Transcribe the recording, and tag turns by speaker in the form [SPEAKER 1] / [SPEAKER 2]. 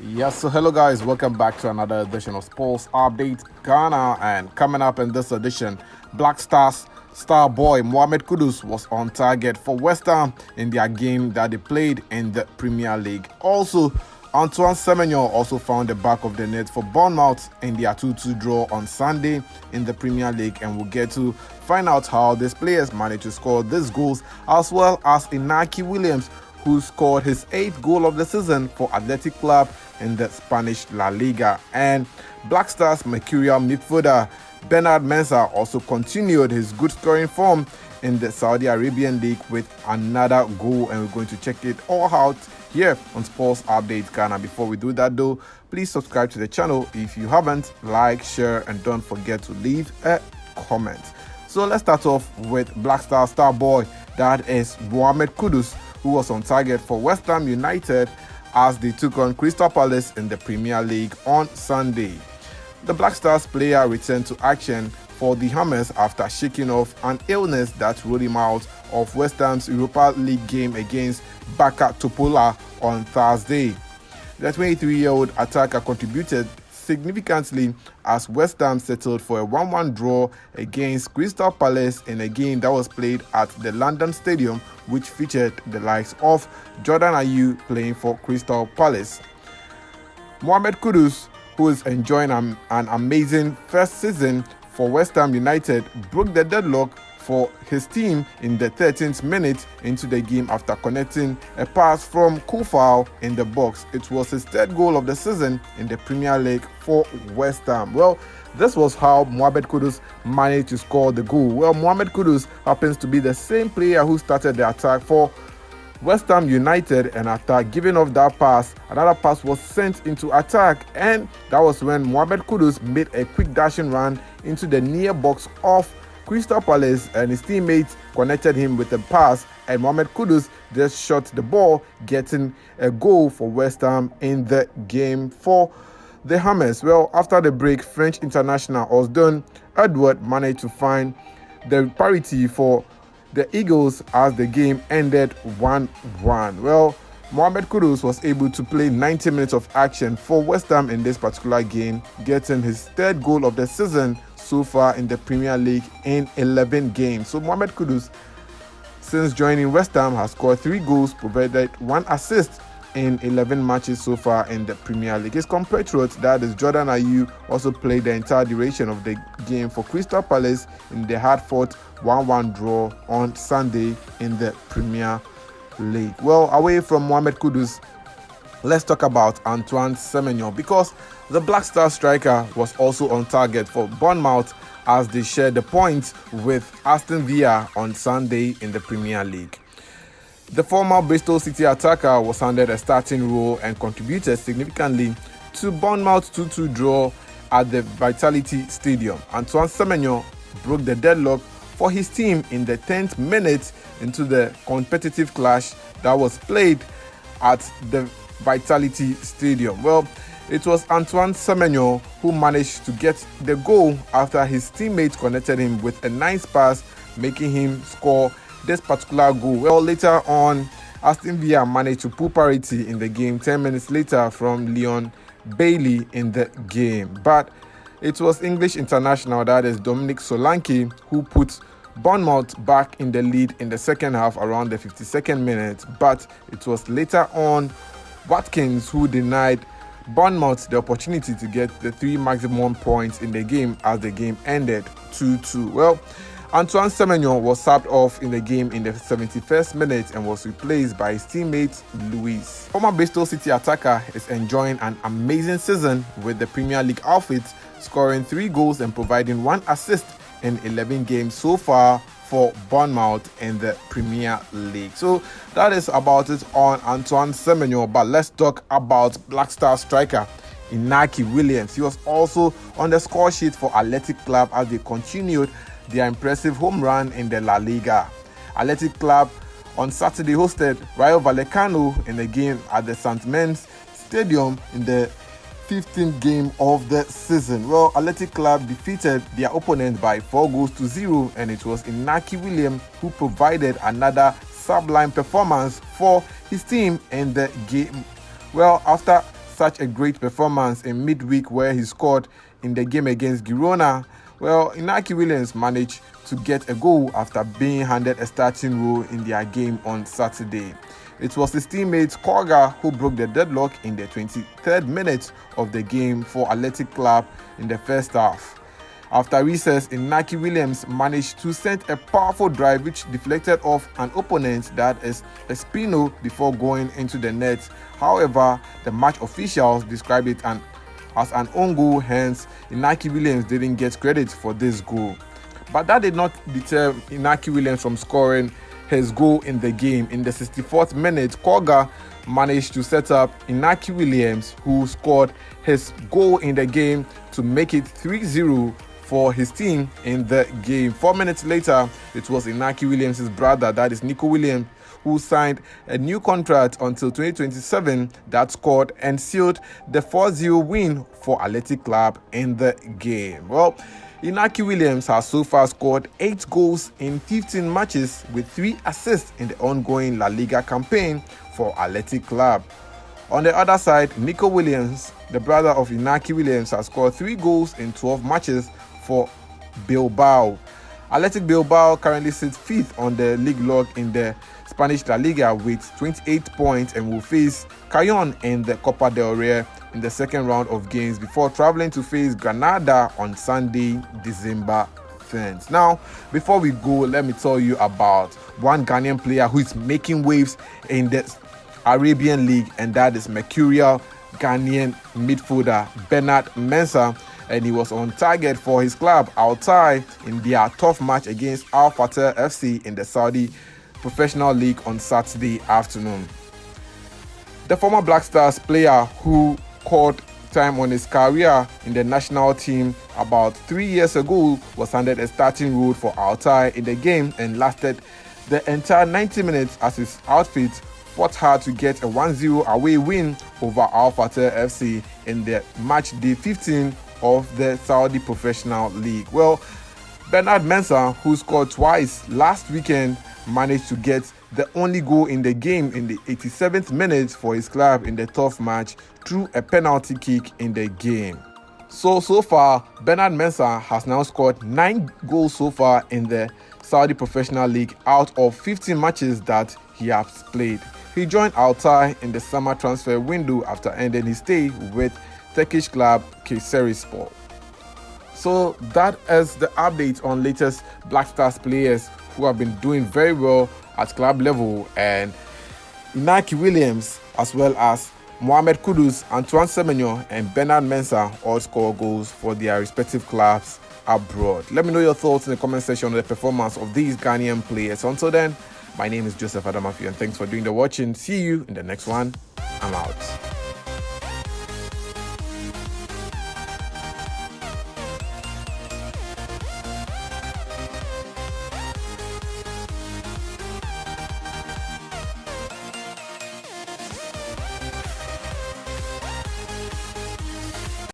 [SPEAKER 1] Yes, so hello guys, welcome back to another edition of Sports Update Ghana. And coming up in this edition, Black Stars star boy Mohammed Kudus was on target for West Ham in their game that they played in the Premier League. Also, Antoine Semenyo also found the back of the net for Bournemouth in their 2-2 draw on Sunday in the Premier League, and we'll get to find out how these players managed to score these goals, as well as Inaki Williams, who scored his 8th goal of the season for Athletic Club in the Spanish La Liga. And Black Stars mercurial midfielder Bernard Mensah also continued his good scoring form in the Saudi Arabian League with another goal, and we're going to check it all out here on Sports Update Ghana. Before we do that though, please subscribe to the channel if you haven't, like, share, and don't forget to leave a comment. So let's start off with Black star boy, that is Mohammed Kudus, who was on target for West Ham United as they took on Crystal Palace in the Premier League on Sunday. The Black Stars player returned to action for the Hammers after shaking off an illness that ruled him out of West Ham's Europa League game against Baka Topola on Thursday. The 23-year-old attacker contributed significantly as West Ham settled for a 1-1 draw against Crystal Palace in a game that was played at the London Stadium, which featured the likes of Jordan Ayew playing for Crystal Palace. Mohammed Kudus, who is enjoying an amazing first season for West Ham United, broke the deadlock for his team in the 13th minute into the game after connecting a pass from Kufal in the box. It was his 3rd goal of the season in the Premier League for West Ham. Well, this was how Mohammed Kudus managed to score the goal. Well, Mohammed Kudus happens to be the same player who started the attack for West Ham United, and after giving off that pass, another pass was sent into attack, and that was when Mohammed Kudus made a quick dashing run into the near box of Crystal Palace, and his teammates connected him with a pass, and Mohammed Kudus just shot the ball, getting a goal for West Ham in the game for the Hammers. Well, after the break, French international Osdon Edouard managed to find the parity for the Eagles as the game ended 1-1. Well, Mohammed Kudus was able to play 90 minutes of action for West Ham in this particular game, getting his 3rd goal of the season so far in the Premier League in 11 games. So Mohammed Kudus, since joining West Ham, has scored 3 goals, provided 1 assist in 11 matches so far in the Premier League. His compatriot, that is Jordan Ayew, also played the entire duration of the game for Crystal Palace in the hard-fought 1-1 draw on Sunday in the Premier League. Well, away from Mohammed Kudus, let's talk about Antoine Semenyo, because the Black Star striker was also on target for Bournemouth as they shared the points with Aston Villa on Sunday in the Premier League. The former Bristol City attacker was handed a starting role and contributed significantly to Bournemouth's 2-2 draw at the Vitality Stadium. Antoine Semenyo broke the deadlock for his team in the 10th minute into the competitive clash that was played at the Vitality Stadium. Well, it was Antoine Semenyo who managed to get the goal after his teammates connected him with a nice pass, making him score this particular goal. Well, later on, Aston Villa managed to pull parity in the game 10 minutes later from Leon Bailey in the game. But it was English international, that is Dominic Solanke, who put Bournemouth back in the lead in the second half around the 52nd minute. But it was later on Watkins who denied Bournemouth the opportunity to get the 3 maximum points in the game as the game ended 2-2. Well, Antoine Semenyo was subbed off in the game in the 71st minute and was replaced by his teammate Luis. Former Bristol City attacker is enjoying an amazing season with the Premier League outfit, scoring 3 goals and providing 1 assist in 11 games so far for Bournemouth in the Premier League. So that is about it on Antoine Semenyo, but let's talk about Black Star striker Inaki Williams. He was also on the score sheet for Athletic Club as they continued their impressive home run in the La Liga. Athletic Club on Saturday hosted Rayo Vallecano in a game at the St. Mens Stadium in the 15th game of the season. Well, Athletic Club defeated their opponent by 4-0, and it was Inaki Williams who provided another sublime performance for his team in the game. Well, after such a great performance in midweek where he scored in the game against Girona, well, Inaki Williams managed to get a goal after being handed a starting role in their game on Saturday. It was his teammate Korga who broke the deadlock in the 23rd minute of the game for Athletic Club in the first half. After recess, Inaki Williams managed to send a powerful drive which deflected off an opponent, that is Espino, before going into the net. However, the match officials described it as an own goal, hence Inaki Williams didn't get credit for this goal. But that did not deter Inaki Williams from scoring his goal in the game. In the 64th minute, Korga managed to set up Inaki Williams, who scored his goal in the game to make it 3-0 for his team in the game. 4 minutes later, it was Inaki Williams' brother, that is Nico Williams, who signed a new contract until 2027 that scored and sealed the 4-0 win for Athletic Club in the game. Well, Inaki Williams has so far scored 8 goals in 15 matches with 3 assists in the ongoing La Liga campaign for Athletic Club. On the other side, Nico Williams, the brother of Inaki Williams, has scored 3 goals in 12 matches for Bilbao. Athletic Bilbao currently sits 5th on the league log in the Spanish La Liga with 28 points and will face Cayon in the Copa del Rey in the second round of games before traveling to face Granada on Sunday, December 10th. Now, before we go, let me tell you about one Ghanaian player who is making waves in the Arabian League, and that is mercurial Ghanaian midfielder Bernard Mensah, and he was on target for his club Altai in their tough match against Al Fateh FC in the Saudi Professional League on Saturday afternoon. The former Black Stars player, who caught time on his career in the national team about 3 years ago, was handed a starting role for Altai in the game and lasted the entire 90 minutes as his outfit fought hard to get a 1-0 away win over Al Fateh FC in the match day 15 of the Saudi Professional League. Well, Bernard Mensah, who scored twice last weekend, managed to get the only goal in the game in the 87th minute for his club in the tough match through a penalty kick in the game. So far, Bernard Mensah has now scored 9 goals so far in the Saudi Professional League out of 15 matches that he has played. He joined Altai in the summer transfer window after ending his stay with Turkish club Kayserispor. So that is the update on latest Black Stars players who have been doing very well at club level, and Inaki Williams as well as Mohammed Kudus, Antoine Semenyo and Bernard Mensah all score goals for their respective clubs abroad. Let me know your thoughts in the comment section on the performance of these Ghanaian players. Until then, my name is Joseph Adamafi and thanks for doing the watching. See you in the next one. I'm out.